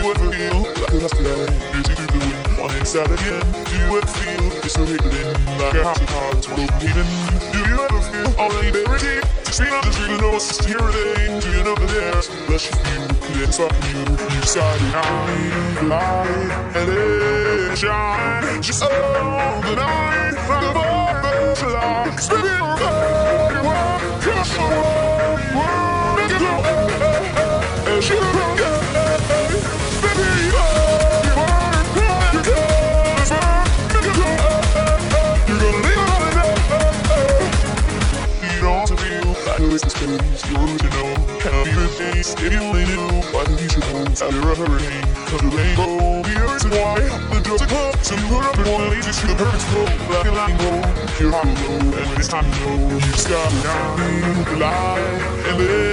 you ever feel like a hostile? You see through the wind, on inside again. Do you ever feel it's so hidden, like a house of cards broken even? Do you ever feel all the liberty? 6 feet up the street, no security. Do you know that there's less of you, it's fucking you? You decided I'm fly and then shine. Just all the night, like a butterfly. Spinning around your world, crush the world, make it go. And she don't get baby, you wanna cry, you can't make it go. You're gonna leave it all in there. You don't have to feel like who is this place? You're original. Can't be replaced if you only knew why the future holds out your hurricane. Cause the rainbow, the earth is why the doors are closed. So you put up in one leads you to the perfect flow. Like a lightning bolt, you're high and low. And this time you know you just gotta shine the light and live.